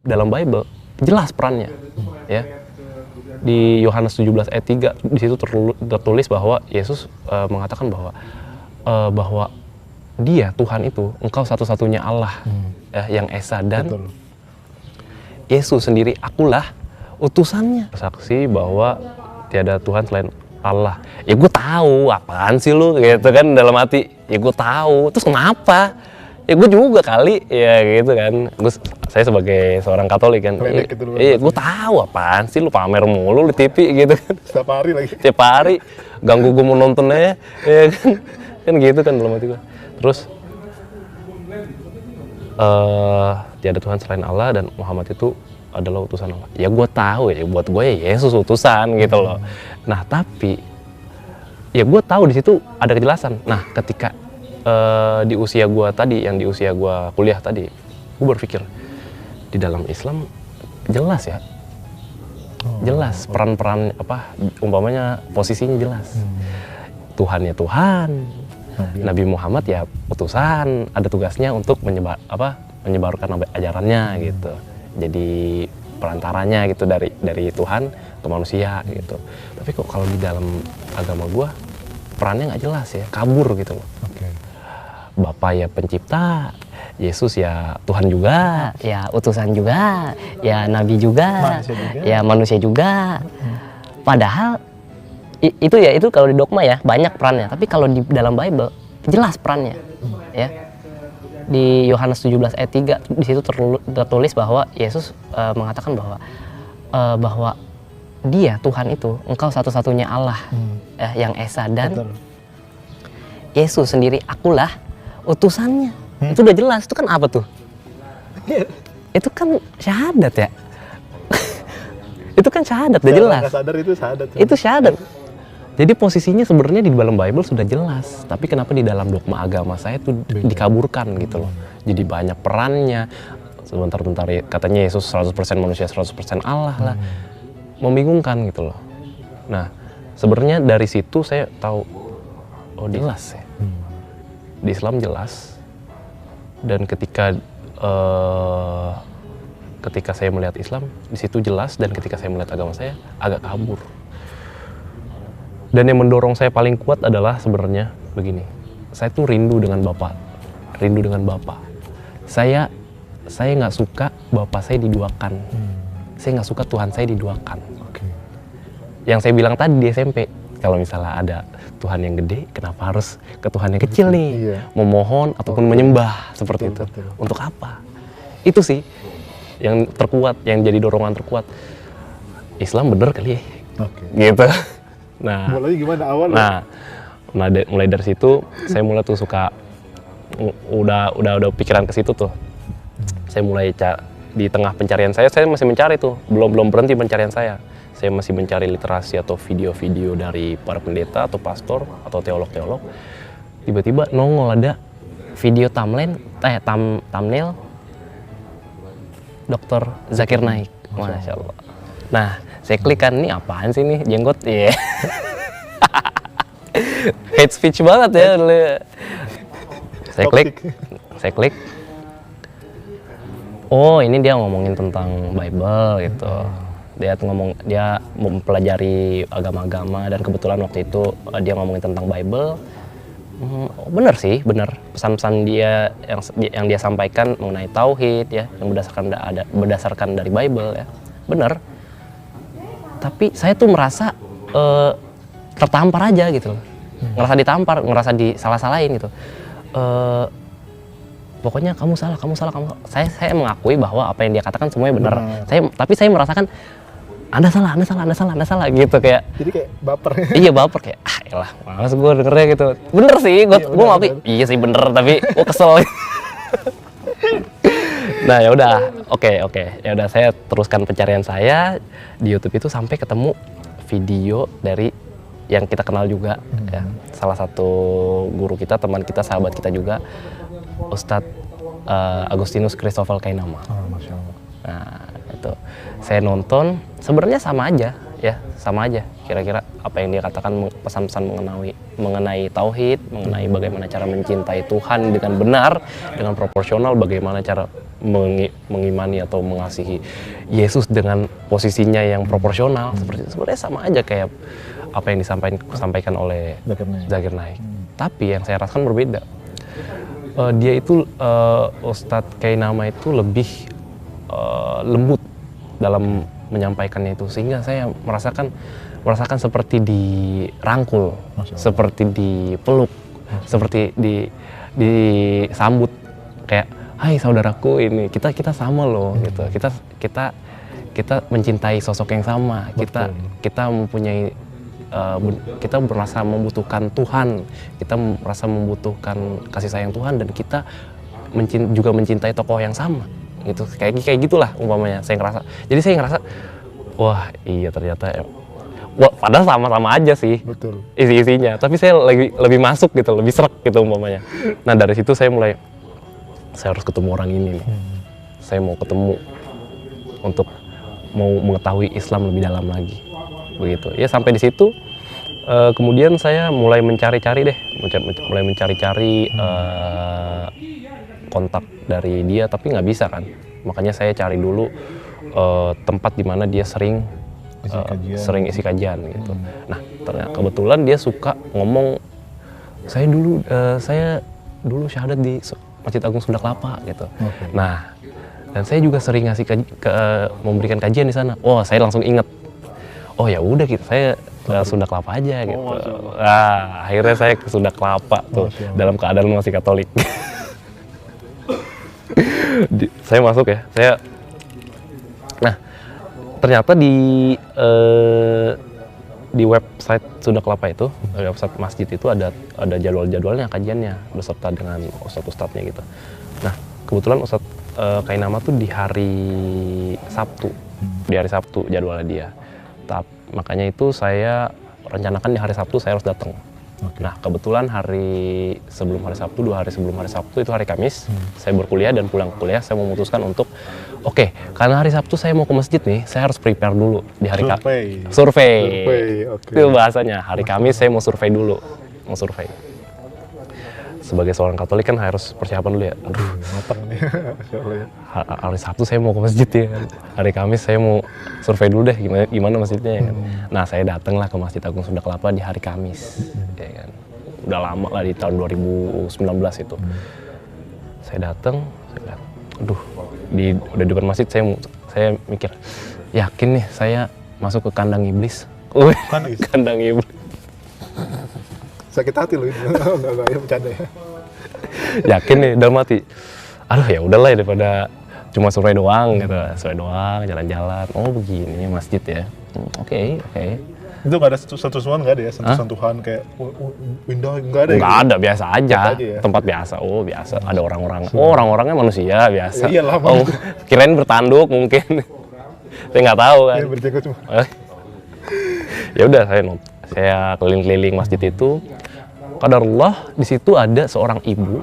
dalam Bible jelas perannya, ya. Di Yohanes 17 ayat 3 di situ tertulis bahwa Yesus mengatakan bahwa Dia Tuhan itu, Engkau satu-satunya Allah yang esa, dan Betul. Yesus sendiri, akulah utusannya. Saksi bahwa tiada Tuhan selain Allah. Ya gue tahu, apaan sih lu gitu kan dalam hati. Ya gue tahu. Terus kenapa? Ya gue juga kali, ya gitu kan. Saya sebagai seorang Katolik kan. Iya, gue tahu apaan sih lu pamer mulu di TV gitu kan. Setiap hari lagi. Setiap hari ganggu gue mau nontonnya, ya kan. Kan gitu kan dalam hati gue. Terus tiada Tuhan selain Allah dan Muhammad itu adalah utusan Allah. Ya gue tahu ya, buat gue ya Yesus utusan gitu loh. Nah tapi ya gue tahu di situ ada kejelasan. Nah ketika di usia gue tadi, yang di usia gue kuliah tadi, gue berpikir di dalam Islam jelas ya, jelas peran-peran apa, umpamanya posisinya jelas. Tuhannya Tuhan, Nabi Muhammad ya utusan, ada tugasnya untuk menyebarkan ajarannya gitu. Jadi perantaranya gitu dari Tuhan ke manusia gitu. Tapi kok kalau di dalam agama gue perannya nggak jelas ya, kabur gitu loh. Bapa ya pencipta, Yesus ya Tuhan juga, ya utusan juga, ya Nabi juga, ya manusia juga. Padahal itu kalau di dogma ya banyak perannya, tapi kalau di dalam Bible jelas perannya, ya. Di Yohanes 17 ayat 3 di situ tertulis bahwa Yesus mengatakan bahwa Dia Tuhan itu, Engkau satu-satunya Allah yang esa, dan Yesus sendiri, akulah utusannya. Itu udah jelas. Itu kan apa tuh? Itu kan syahadat ya. Itu kan syahadat, udah jelas. Nggak sadar itu syahadat. Itu syahadat. Jadi posisinya sebenarnya di dalam Bible sudah jelas, tapi kenapa di dalam dogma agama saya itu dikaburkan gitu loh. Jadi banyak perannya. Sebentar-bentar katanya Yesus 100% manusia, 100% Allah lah. Membingungkan gitu loh. Nah, sebenarnya dari situ saya tahu, oh jelas ya. Di Islam jelas. Dan ketika saya melihat Islam, di situ jelas, dan ketika saya melihat agama saya agak kabur. Dan yang mendorong saya paling kuat adalah sebenarnya begini. Saya tuh rindu dengan Bapak. Rindu dengan Bapak. Saya nggak suka Bapak saya diduakan. Saya nggak suka Tuhan saya diduakan. Yang saya bilang tadi di SMP, kalau misalnya ada Tuhan yang gede, kenapa harus ke Tuhan yang kecil nih? Memohon ataupun menyembah seperti itu. Untuk apa? Itu sih yang terkuat, yang jadi dorongan terkuat. Islam bener kali ya. Gitu. Nah, mulai gimana awalnya? Mulai dari situ saya mulai tuh suka, udah pikiran ke situ tuh. Saya mulai di tengah pencarian saya masih mencari tuh, belum berhenti pencarian saya. Saya masih mencari literasi atau video-video dari para pendeta atau pastor atau teolog-teolog. Tiba-tiba nongol ada video thumbnail Dr. Zakir Naik. Masya Allah. Nah, saya klik kan, ini apaan sih nih jenggot? Iya. Yeah. Hate speech banget ya. Saya klik. Oh, ini dia ngomongin tentang Bible gitu. Dia mempelajari agama-agama, dan kebetulan waktu itu dia ngomongin tentang Bible. Bener sih, pesan-pesan dia yang dia sampaikan mengenai tauhid ya, yang berdasarkan dari Bible ya, bener. Tapi saya tuh merasa tertampar aja gitu loh, ngerasa ditampar, ngerasa disalah-salahin gitu. Pokoknya kamu salah. Saya mengakui bahwa apa yang dia katakan semuanya benar. Tapi saya merasakan Anda salah gitu, kayak. Jadi kayak baper. Iya baper, kayak elah, males gue dengernya gitu. Bener sih, gue ngakui. Iya sih bener, tapi gue kesel. Nah ya udah, oke. Ya udah, saya teruskan pencarian saya di YouTube itu sampai ketemu video dari yang kita kenal juga ya. Salah satu guru kita, teman kita, sahabat kita juga, Ustadz Agustinus Christopher Kainama. Masya Allah. Nah itu saya nonton, sebenarnya sama aja. Kira-kira apa yang dia katakan, pesan-pesan mengenai tauhid, mengenai bagaimana cara mencintai Tuhan dengan benar, dengan proporsional, bagaimana cara mengimani atau mengasihi Yesus dengan posisinya yang proporsional, sebenarnya sama aja kayak apa yang disampaikan oleh Zakir Naik. Tapi yang saya rasakan berbeda. Dia itu Ustadz Kainama itu lebih lembut dalam menyampaikannya itu, sehingga saya merasakan seperti dirangkul, seperti dipeluk, seperti disambut kayak, hai saudaraku, ini kita sama loh gitu. Kita mencintai sosok yang sama. Kita mempunyai kita merasa membutuhkan Tuhan, kita merasa membutuhkan kasih sayang Tuhan, dan kita juga mencintai tokoh yang sama gitu, kayak gitulah umpamanya saya ngerasa. Jadi saya ngerasa, wah iya ternyata padahal sama-sama aja sih. Betul. Isi-isinya, tapi saya lebih masuk gitu, lebih serak gitu umpamanya. Nah dari situ saya harus ketemu orang ini nih. Saya mau ketemu untuk mau mengetahui Islam lebih dalam lagi. Begitu ya, sampai di situ kemudian saya mulai mencari-cari kontak dari dia, tapi nggak bisa kan. Makanya saya cari dulu tempat di mana dia sering isi kajian gitu. Nah ternyata kebetulan dia suka ngomong, saya dulu syahadat di Masjid Agung Sunda Kelapa gitu. Nah dan saya juga sering memberikan kajian di sana. Oh saya langsung inget, oh ya udah gitu, saya ke Sunda Kelapa aja gitu. Nah, akhirnya saya ke Sunda Kelapa tuh dalam keadaan masih Katolik. Saya masuk ya, nah ternyata di website Sunda Kelapa itu, website masjid itu ada jadwalnya kajiannya beserta dengan ustadz-ustadznya gitu. Nah kebetulan Ustadz Kainama tuh di hari Sabtu jadwalnya dia. Makanya itu saya rencanakan di hari Sabtu saya harus datang. Nah kebetulan sebelum hari Sabtu, 2 hari sebelum hari Sabtu itu hari Kamis, saya berkuliah, dan pulang kuliah saya memutuskan untuk karena hari Sabtu saya mau ke masjid nih, saya harus prepare dulu di hari survei. Itu bahasanya, hari Kamis saya mau survei dulu, sebagai seorang Katolik kan harus persiapan dulu ya. Matang nih. Hari Sabtu saya mau ke masjid ya kan. Hari Kamis saya mau survei dulu deh gimana masjidnya ya kan. Nah saya datanglah ke Masjid Agung Sunda Kelapa di hari Kamis ya kan. Udah lama lah, di tahun 2019 itu. Saya datang, udah di depan masjid, saya mikir, yakin nih saya masuk ke kandang iblis. Kandang iblis. Sakit hati loh itu. Enggak ya, bercanda ya. Yakin nih dalam hati, aduh ya udahlah daripada cuma survei doang gitu, jalan-jalan. Oh begini masjid ya. Oke. Itu nggak ada sentuhan, nggak ada ya sentuhan kayak window, nggak ada. Nggak ada, biasa aja ya? Tempat biasa. Biasa ada orang-orangnya manusia biasa. Iya lah. Kirain bertanduk mungkin. Saya nggak tahu kan. Iya, berjaga cuma. Ya udah saya keliling-keliling masjid itu. Qadarullah di situ ada seorang ibu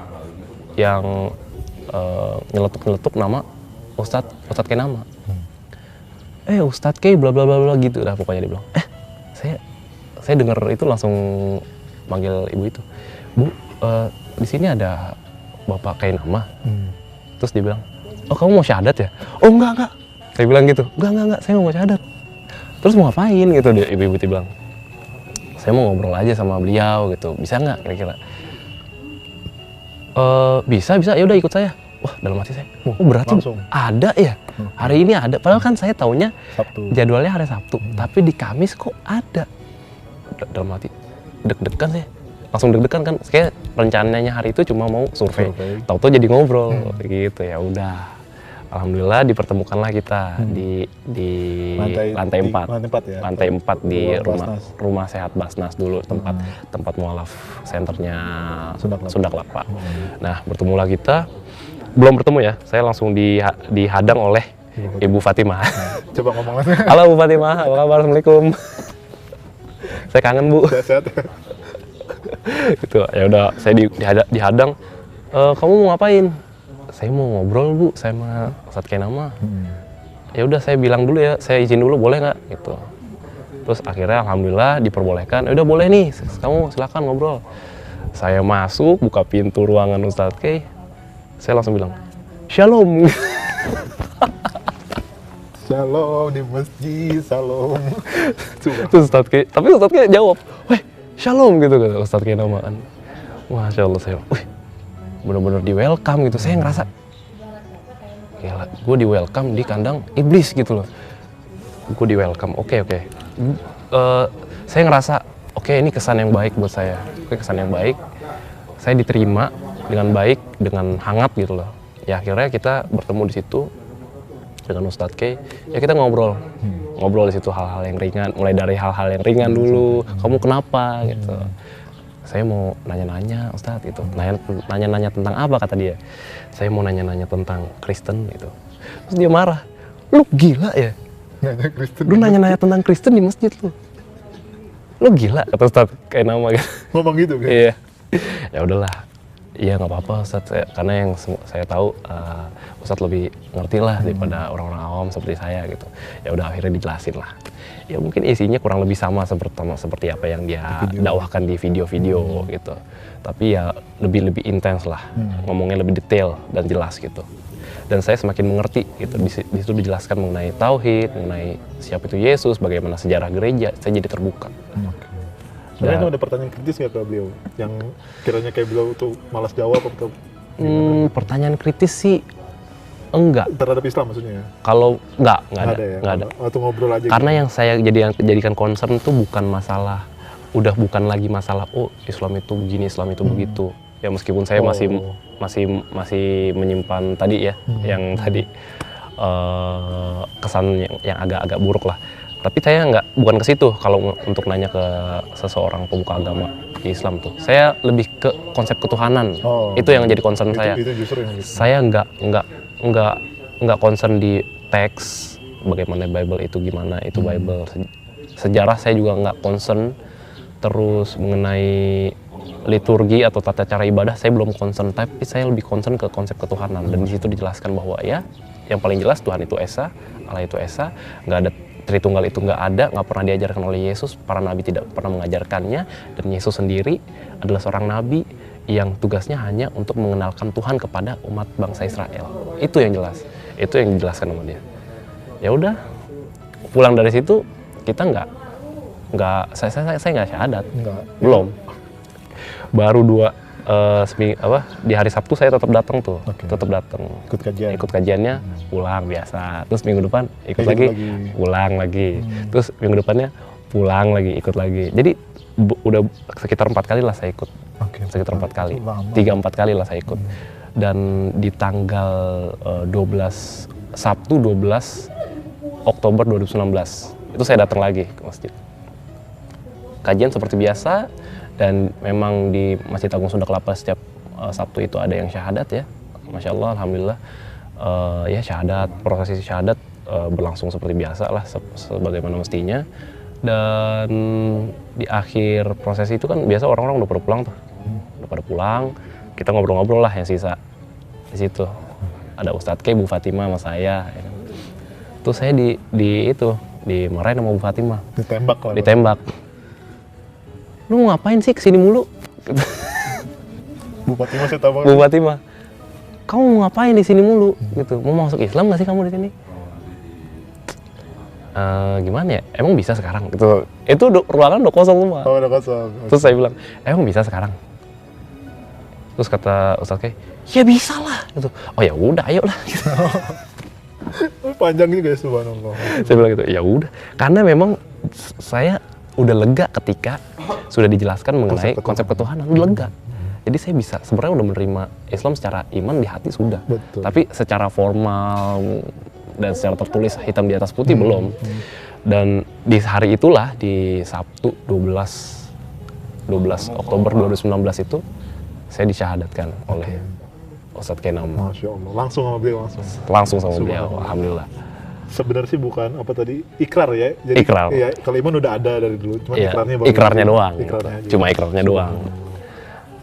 yang nyeletuk nama Ustadz Kainama. Ustadz Kay bla bla bla bla gitu lah pokoknya, dia bilang. Saya dengar itu langsung manggil ibu itu. Bu, di sini ada Bapak Kainama. Terus dia bilang, oh kamu mau syahadat ya? Oh enggak. Saya bilang gitu, enggak, saya mau syahadat. Terus mau ngapain gitu, ibu-ibu itu bilang. Saya mau ngobrol aja sama beliau gitu, bisa nggak kira-kira? Bisa, ya udah ikut saya. Wah dalam hati saya, berarti langsung ada ya? Hari ini ada, padahal kan saya taunya jadwalnya hari Sabtu, tapi di Kamis kok ada? Dalam hati deg-degan saya, langsung deg-degan kan, kayak rencananya hari itu cuma mau survei. Tahu-tahu jadi ngobrol gitu. Ya udah, alhamdulillah dipertemukanlah kita di lantai 4 di rumah sehat Basnas dulu, tempat mualaf senternya Sunda Kelapa. Nah bertemulah kita, belum bertemu ya, saya langsung dihadang oleh Ibu Fatimah. Coba ngomong lagi. Halo Bu Fatimah, apa kabar? Assalamualaikum. Saya kangen Bu. Sehat. Gitu. Ya udah, saya dihadang. Kamu mau ngapain? Saya mau ngobrol Bu, saya sama Ustadz Kainama. Ya udah, saya bilang dulu ya, saya izin dulu boleh nggak? Gitu. Terus akhirnya alhamdulillah diperbolehkan. Ya udah boleh nih, kamu silakan ngobrol. Saya masuk, buka pintu ruangan Ustadz Kay. Saya langsung bilang, Shalom. Shalom di masjid, shalom. Terus Ustadz kayak, tapi Ustadz kayak jawab, weh shalom gitu kata Ustadz kayak namaan. Masya Allah, saya, wih bener-bener di welcome gitu. Saya ngerasa, gila, gue di welcome di kandang iblis gitu loh. Gue di welcome, oke. Saya ngerasa, oke, ini kesan yang baik buat saya. Oke, kesan yang baik. Saya diterima dengan baik, dengan hangat gitu loh. Ya akhirnya kita bertemu di situ dengan Ustadz K, ya kita ngobrol di situ hal-hal yang ringan, mulai dari hal-hal yang ringan dulu. Kamu kenapa gitu? Saya mau nanya-nanya Ustadz gitu. Nanya-nanya tentang apa kata dia? Saya mau nanya-nanya tentang Kristen gitu. Terus dia marah. Lu gila ya? Nanya Kristen. Lu nanya-nanya tentang Kristen di masjid lu. Lu gila kata Ustadz kayak nama gitu. Ngomong gitu kan? Iya. Ya udahlah. Iya nggak apa-apa Ustadz, karena yang saya tahu Ustadz lebih ngerti lah daripada orang-orang awam seperti saya gitu. Ya udah akhirnya dijelasin lah. Ya mungkin isinya kurang lebih sama seperti apa yang dia dakwahkan di video-video gitu. Tapi ya lebih intens lah, ngomongnya lebih detail dan jelas gitu. Dan saya semakin mengerti gitu. Di situ dijelaskan mengenai tauhid, mengenai siapa itu Yesus, bagaimana sejarah gereja. Saya jadi terbuka. Sebenarnya ada pertanyaan kritis nggak ke beliau? Yang kiranya kayak beliau tuh malas jawab atau pertanyaan kritis sih enggak. terhadap Islam maksudnya ya? Kalau enggak ada, ya? enggak ada. Atau ngobrol aja Karena gitu? yang saya jadikan concern tuh bukan masalah, bukan lagi masalah oh Islam itu begini, Islam itu begitu. Ya meskipun saya masih menyimpan tadi ya, yang tadi kesan yang agak buruk lah. Tapi saya bukan ke situ kalau untuk nanya ke seseorang pemuka agama Islam tuh. Saya lebih ke konsep ketuhanan. Itu yang jadi concern saya. Itu justru yang gitu. Saya nggak concern di teks bagaimana Bible itu gimana, itu Bible. Sejarah saya juga nggak concern. Terus mengenai liturgi atau tata cara ibadah saya belum concern, tapi saya lebih concern ke konsep ketuhanan. Dan di situ dijelaskan bahwa ya yang paling jelas Tuhan itu Esa, Allah itu Esa, nggak ada Tritunggal itu nggak ada, nggak pernah diajarkan oleh Yesus, para nabi tidak pernah mengajarkannya, dan Yesus sendiri adalah seorang nabi yang tugasnya hanya untuk mengenalkan Tuhan kepada umat bangsa Israel. Itu yang jelas, itu yang dijelaskan sama dia. Ya udah, pulang dari situ kita saya nggak syahadat, belum. Baru di hari Sabtu saya tetap datang tuh, tetap datang. Ikut kajiannya, pulang biasa. Terus minggu depan ikut lagi, pulang lagi. Terus minggu depannya pulang lagi, ikut lagi. Jadi udah sekitar 4 kali lah saya ikut. Sekitar 4 kali, 3-4 kali lah saya ikut. Dan di tanggal 12 Sabtu 12 Oktober 2019 itu saya datang lagi ke masjid. Kajian seperti biasa. Dan memang di Masjid Agung Sunda Kelapa setiap Sabtu itu ada yang syahadat ya. Masya Allah, Alhamdulillah. Ya syahadat, prosesi syahadat berlangsung seperti biasa lah, sebagaimana mestinya. Dan di akhir prosesi itu kan biasa orang-orang udah pada pulang tuh. Udah pada pulang, kita ngobrol-ngobrol lah yang sisa. Di situ ada Ustadz K, Bu Fatimah sama saya. Ya. Terus saya dimarahin sama Bu Fatimah. Ditembak lah. Ditembak. Lu mau ngapain sih kesini mulu? Bu Fatimah saya tahu. Bu Fatimah, kamu mau ngapain di sini mulu? Gitu, mau masuk Islam nggak sih kamu di sini? Gimana ya? Emang bisa sekarang? Gitu. Itu ruangan udah kosong semua. Udah kosong. Terus saya bilang, emang bisa sekarang? Terus kata Ustadz kayak, ya bisa lah. Gitu. Oh ya udah, ayo lah. Gitu. Panjang juga ya, subhanallah. Saya bilang gitu, ya udah. Karena memang saya udah lega ketika sudah dijelaskan mengenai konsep ketuhanan, udah lega. Jadi saya bisa sebenarnya udah menerima Islam secara iman di hati sudah. Betul. Tapi secara formal dan secara tertulis hitam di atas putih belum. Dan di hari itulah di Sabtu 12 Oktober 2019 itu saya disyahadatkan oleh Ustadz Kenam. Masya Allah, langsung sama beliau Langsung sama beliau, alhamdulillah. Sebenarnya sih bukan apa tadi, ikrar ya. Jadi, ikrar. Iya, kalau iman udah ada dari dulu, cuma iya, ikrarnya baru. Ikrarnya doang. Cuma ikrarnya doang.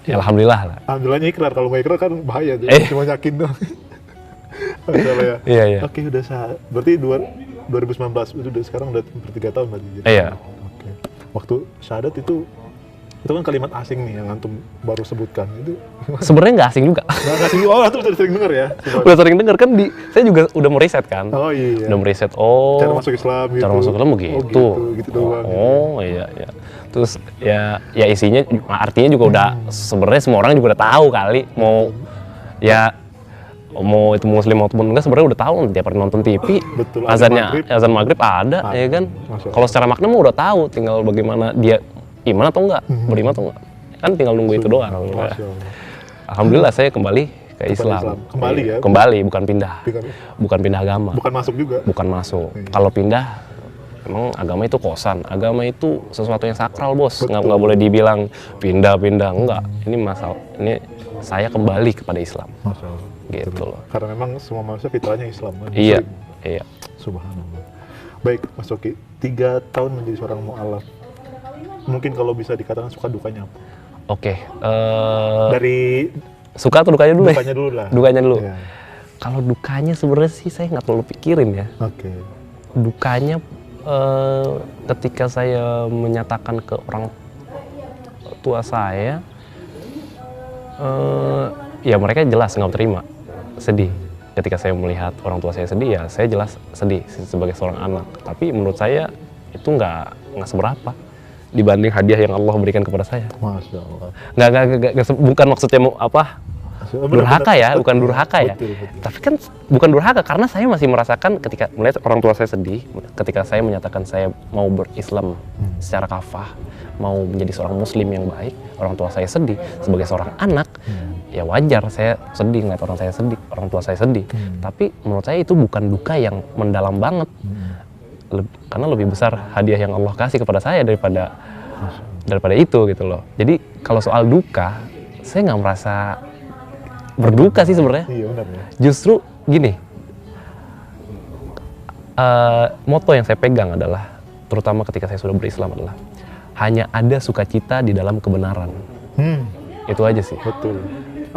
Ya, alhamdulillah lah. Alhamdulillahnya ikrar, kalau nggak ikrar kan bahaya, cuma yakin doang. Masalah ya. Iya. Oke, udah berarti 2019 itu udah sekarang udah hampir 3 tahun berarti. Iya. Oke. Waktu syahadat itu Itu kan kalimat asing nih yang antum baru sebutkan. Itu Sebenarnya nggak asing juga. nggak kasih. Oh, antum udah sering dengar ya? Udah sering denger kan, saya juga udah meriset kan. Oh iya. Udah meriset, oh Cara masuk Islam gitu. cara masuk Islam begitu. Gitu doang. Oh iya iya. Terus ya isinya, artinya juga udah sebenarnya semua orang juga udah tahu kali. Mau itu muslim maupun enggak sebenarnya udah tahu, tiap hari nonton TV. Betul, Azan maghrib ada ya kan. Masya Allah. Kalau secara makna mah udah tahu, tinggal bagaimana dia iman atau enggak, beriman atau enggak. Kan tinggal nunggu itu doang. Masya Allah. Alhamdulillah saya kembali ke Islam. Islam. Kembali ya? Kembali, bukan pindah. Bukan- Bukan pindah agama. Bukan masuk juga. Bukan masuk. Iya. Kalau pindah, emang agama itu kosan. Agama itu sesuatu yang sakral, bos. Betul. Nggak boleh dibilang pindah-pindah. Enggak. Ini saya kembali kepada Islam. Masya Allah. Gitu loh. Karena memang semua manusia fitrahnya Islam. Kan? Iya. Muslim. Iya. Subhanallah. Baik, Mas Oki. 3 tahun menjadi seorang mu'alaf. Mungkin kalau bisa dikatakan suka dukanya apa? Oke. Dari Suka atau dukanya dulu ya? dukanya dulu lah. Dukanya dulu. Iya. Kalau dukanya sebenarnya sih saya nggak terlalu pikirin ya. Oke. Dukanya ketika saya menyatakan ke orang tua saya, ya mereka jelas nggak terima, sedih. Ketika saya melihat orang tua saya sedih, ya saya jelas sedih sebagai seorang anak. Tapi menurut saya itu nggak seberapa dibanding hadiah yang Allah berikan kepada saya. Masya Allah. Bukan maksudnya mau apa, durhaka ya, bukan durhaka ya. Betul. Tapi kan bukan durhaka, karena saya masih merasakan ketika melihat orang tua saya sedih, ketika saya menyatakan saya mau berislam secara kafah, mau menjadi seorang muslim yang baik, orang tua saya sedih. Sebagai seorang anak, ya wajar saya sedih ngeliat orang tua saya sedih. Tapi menurut saya itu bukan duka yang mendalam banget. Karena lebih besar hadiah yang Allah kasih kepada saya daripada itu gitu loh. Jadi kalau soal duka, saya nggak merasa berduka sih sebenarnya. Iya benar ya. Justru gini, moto yang saya pegang adalah, terutama ketika saya sudah berislam, adalah hanya ada sukacita di dalam kebenaran. Itu aja sih. Betul.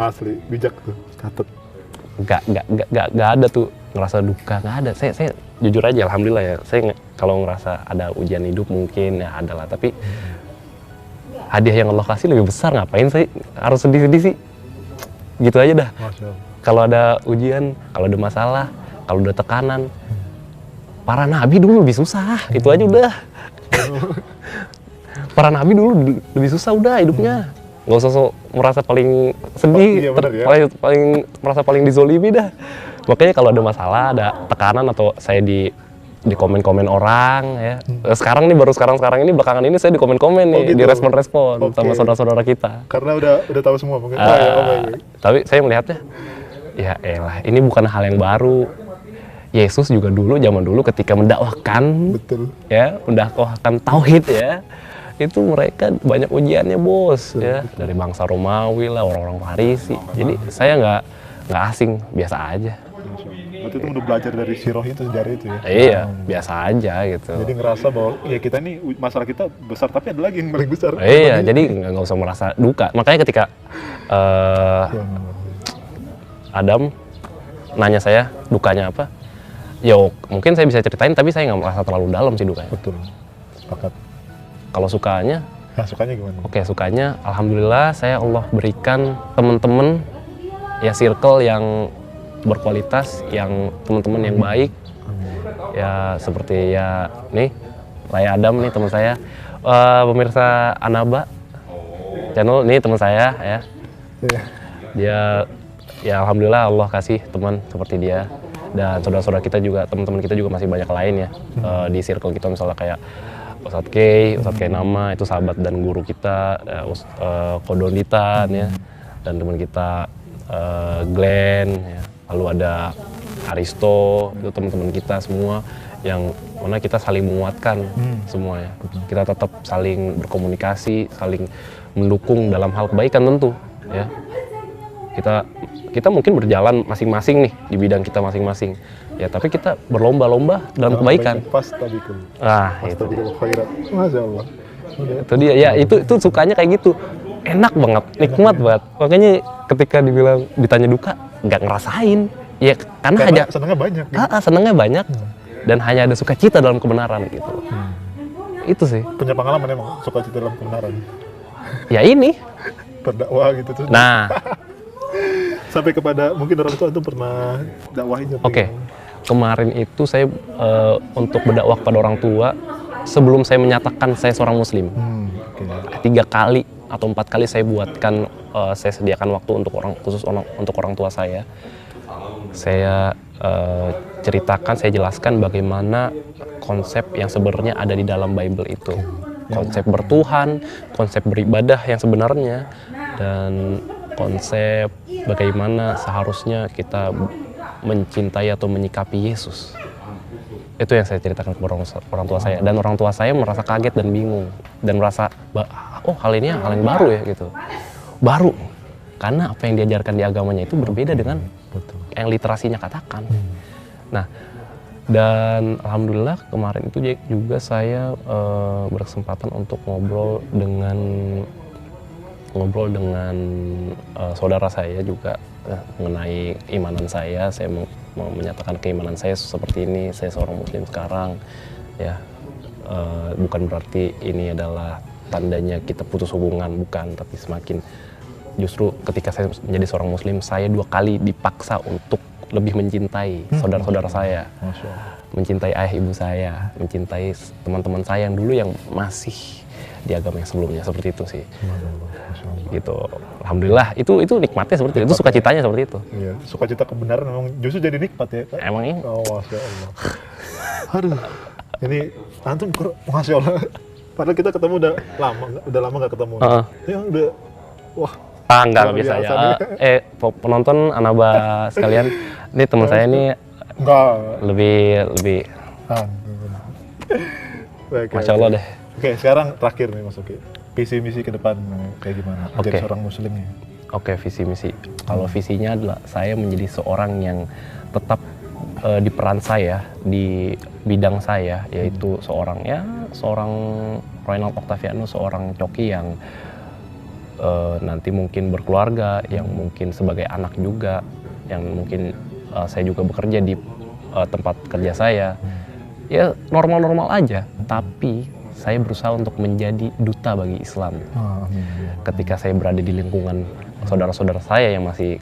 Asli, bijak tuh. Catat. Nggak ada tuh ngerasa duka, nggak ada. Saya jujur aja, alhamdulillah ya. Saya kalau ngerasa ada ujian hidup mungkin ya ada lah. Tapi hadiah yang Allah kasih lebih besar, ngapain saya harus sedih-sedih sih? Gitu aja dah. Masya Allah. Kalau ada ujian, kalau ada masalah, kalau ada tekanan, para nabi dulu lebih susah. Itu aja udah. Para nabi dulu lebih susah udah hidupnya. Nggak usah merasa paling sedih, Iya, benar ya. merasa paling dizolimi dah. Makanya kalau ada masalah, ada tekanan atau saya di komen-komen orang ya. Sekarang ini belakangan ini saya di komen-komen nih, Oh, gitu. di respon-respon Oke. sama saudara-saudara kita. Karena udah tahu semua mungkin. Tapi saya melihatnya, ya elah, ini bukan hal yang baru. Yesus juga zaman dulu ketika mendakwahkan, Betul. ya, mendakwahkan tauhid ya, itu mereka banyak ujiannya bos, ya, dari bangsa Romawi lah, orang-orang Farisi. Jadi saya nggak asing, biasa aja. Berarti itu udah belajar dari sirahnya itu, sejarah itu ya. Iya, biasa aja gitu. Jadi ngerasa bahwa ya kita nih masalah kita besar, tapi ada lagi yang paling besar. Iya, jadi nggak usah merasa duka. Makanya ketika Adam nanya saya dukanya apa, yo mungkin saya bisa ceritain, tapi saya nggak merasa terlalu dalam sih dukanya. Betul. Sepakat. Kalau sukanya, Nah, sukanya gimana? oke, sukanya alhamdulillah saya Allah berikan teman-teman ya, circle yang berkualitas, yang teman-teman yang baik. Ya seperti ya nih, Raya Adam nih teman saya, pemirsa Anaba channel nih teman saya ya. Iya. Dia ya alhamdulillah Allah kasih teman seperti dia, dan saudara-saudara kita juga, teman-teman kita juga masih banyak lain ya di circle kita, misalnya kayak Ustadz Kay Nama, itu sahabat dan guru kita, Kodonita ya, dan teman kita Glenn ya. Lalu ada Aristo, itu teman-teman kita semua yang mana kita saling menguatkan semua ya. Kita tetap saling berkomunikasi, saling mendukung dalam hal kebaikan tentu ya. Kita mungkin berjalan masing-masing nih di bidang kita masing-masing ya, tapi kita berlomba-lomba dalam kebaikan. Pas tadi tuh. Itu dia. Khairat. Masya Allah. Udah. Itu dia ya, itu sukanya kayak gitu, enak banget, nikmat banget. Makanya ketika ditanya duka, nggak ngerasain ya, karena hanya senangnya banyak. senangnya banyak dan hanya ada sukacita dalam kebenaran gitu. Itu sih. Punya pengalaman emang sukacita dalam kebenaran. Ya ini. berdakwah gitu tuh. Nah, Sampai kepada mungkin orang tua itu pernah dakwahin apa oke. gimana? Kemarin itu saya untuk berdakwah kepada orang tua sebelum saya menyatakan saya seorang muslim. Oke. 3 kali atau 4 kali saya buatkan, saya sediakan waktu untuk untuk orang tua saya. Saya ceritakan, saya jelaskan bagaimana konsep yang sebenarnya ada di dalam Bible itu. Konsep bertuhan, konsep beribadah yang sebenarnya, dan konsep bagaimana seharusnya kita mencintai atau menyikapi Yesus. Itu yang saya ceritakan ke orang tua saya, dan orang tua saya merasa kaget dan bingung dan merasa, oh hal ini hal yang baru ya gitu. Baru karena apa yang diajarkan di agamanya itu berbeda dengan yang literasinya katakan. Nah, dan alhamdulillah kemarin itu juga saya berkesempatan untuk ngobrol dengan saudara saya juga mengenai keimanan saya. Saya mau menyatakan keimanan saya seperti ini, saya seorang muslim sekarang ya. Bukan berarti ini adalah tandanya kita putus hubungan, bukan, tapi semakin justru ketika saya menjadi seorang muslim, saya 2 kali dipaksa untuk lebih mencintai saudara-saudara saya, mencintai ayah ibu saya, mencintai teman-teman saya yang dulu yang masih di agama yang sebelumnya, seperti itu sih. Gitu. Alhamdulillah, itu nikmatnya seperti itu, sukacitanya seperti itu. Iya, sukacita kebenaran memang justru jadi nikmat ya, Kak. Emang ini? Oh, Masya Allah. Aduh, ini antum Masya Allah. Padahal kita ketemu udah lama nggak ketemu. Ya udah, wah. Enggak bisa ya. Penonton Anaba sekalian, ini teman saya ini lebih Masya Allah deh. Oke, sekarang terakhir nih Mas Oki. Visi misi ke depan kayak gimana? Jadi seorang muslim nih. Oke, visi misi. Kalau visinya adalah saya menjadi seorang yang tetap di peran saya, di bidang saya, yaitu seorang Ronald Octaviano, seorang coki yang nanti mungkin berkeluarga, yang mungkin sebagai anak juga, yang mungkin saya juga bekerja di tempat kerja saya. Ya normal-normal aja, tapi saya berusaha untuk menjadi duta bagi Islam. Ketika saya berada di lingkungan saudara-saudara saya yang masih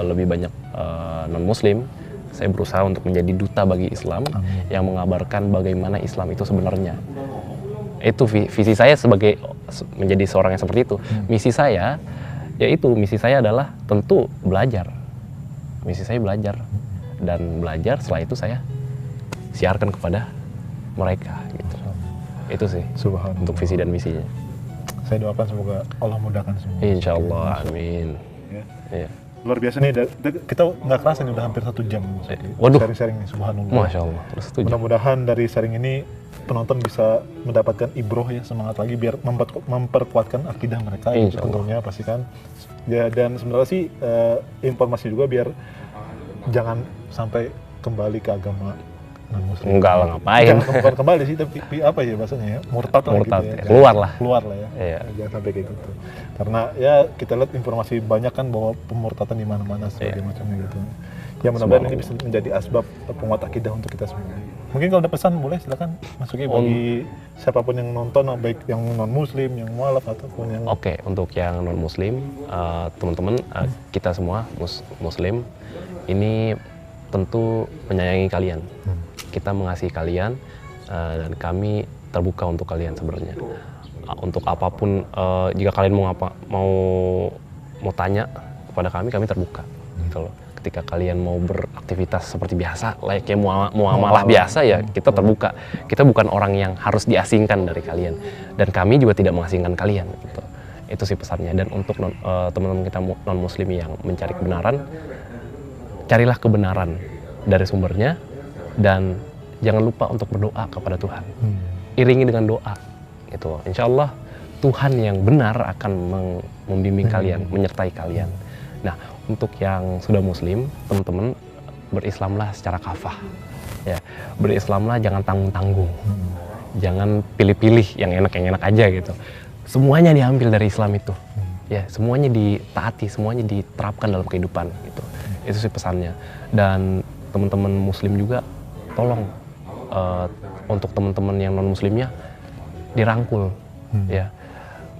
lebih banyak non-muslim, saya berusaha untuk menjadi duta bagi Islam yang mengabarkan bagaimana Islam itu sebenarnya. Itu visi saya sebagai menjadi seorang yang seperti itu. Misi saya adalah tentu belajar. Misi saya belajar, dan belajar setelah itu saya siarkan kepada mereka gitu. Itu sih untuk visi dan misinya. Saya doakan semoga Allah mudahkan semua. Insya Allah, amin. Ya. Luar biasa nih, kita nggak kerasa nih udah hampir 1 jam. Waduh. Sharing-sharing nih, subhanallah. Masya Allah. Mudah-mudahan dari sharing ini penonton bisa mendapatkan ibroh ya, semangat lagi biar memperkuatkan akidah mereka. Tentunya pastikan. Ya, dan sebenarnya sih informasi juga biar jangan sampai kembali ke agama non-muslim. Enggak lah, ngapain. Bukan kembali sih, tapi apa ya bahasanya ya, murtad gitu ya. Keluar lah ya. Iya. Jangan sampai kayak gitu. Karena ya kita lihat informasi banyak kan bahwa pemurtadan di mana-mana sebagai macamnya gitu. Ya mudah-mudahan ini bisa menjadi asbab penguat akidah untuk kita semua. Mungkin kalau ada pesan boleh silakan masukin bagi siapapun yang nonton, baik yang non-muslim, yang mualaf ataupun yang... Oke, untuk yang non-muslim, teman-teman, kita semua muslim ini tentu menyayangi kalian. Kita mengasihi kalian, dan kami terbuka untuk kalian sebenarnya. Untuk apapun, jika kalian mau tanya kepada kami terbuka. Gitu loh. Ketika kalian mau beraktivitas seperti biasa, layaknya muamalah biasa ya, kita terbuka. Kita bukan orang yang harus diasingkan dari kalian, dan kami juga tidak mengasingkan kalian. Gitu. Itu sih pesannya. Dan untuk teman-teman kita non-muslim yang mencari kebenaran, carilah kebenaran dari sumbernya, dan jangan lupa untuk berdoa kepada Tuhan. Iringi dengan doa, gitu. Insya Allah Tuhan yang benar akan membimbing kalian, menyertai kalian. Nah, untuk yang sudah muslim, teman-teman, berislamlah secara kafah. Ya, berislamlah jangan tanggung-tanggung. Jangan pilih-pilih yang enak aja gitu. Semuanya diambil dari Islam itu. Ya, semuanya ditaati, semuanya diterapkan dalam kehidupan gitu. Itu sih pesannya. Dan teman-teman muslim juga tolong untuk teman-teman yang non muslimnya dirangkul, ya,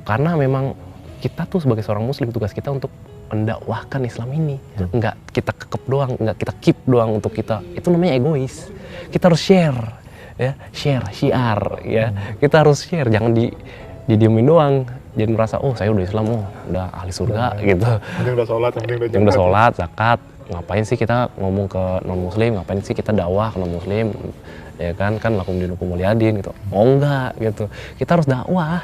Karena memang kita tuh sebagai seorang muslim tugas kita untuk mendakwahkan Islam ini. Enggak kita kekep doang, enggak kita keep doang untuk kita. Itu namanya egois. Kita harus share, ya, syiar, ya. Kita harus share, jangan didiemin doang. Jangan merasa oh saya udah Islam, oh udah ahli surga gitu. Yang udah sholat, Yang udah sholat, zakat, ngapain sih kita ngomong ke non muslim, ngapain sih kita dakwah ke non muslim, ya kan lakum dinukum waliyadin gitu. Oh enggak gitu. Kita harus dakwah.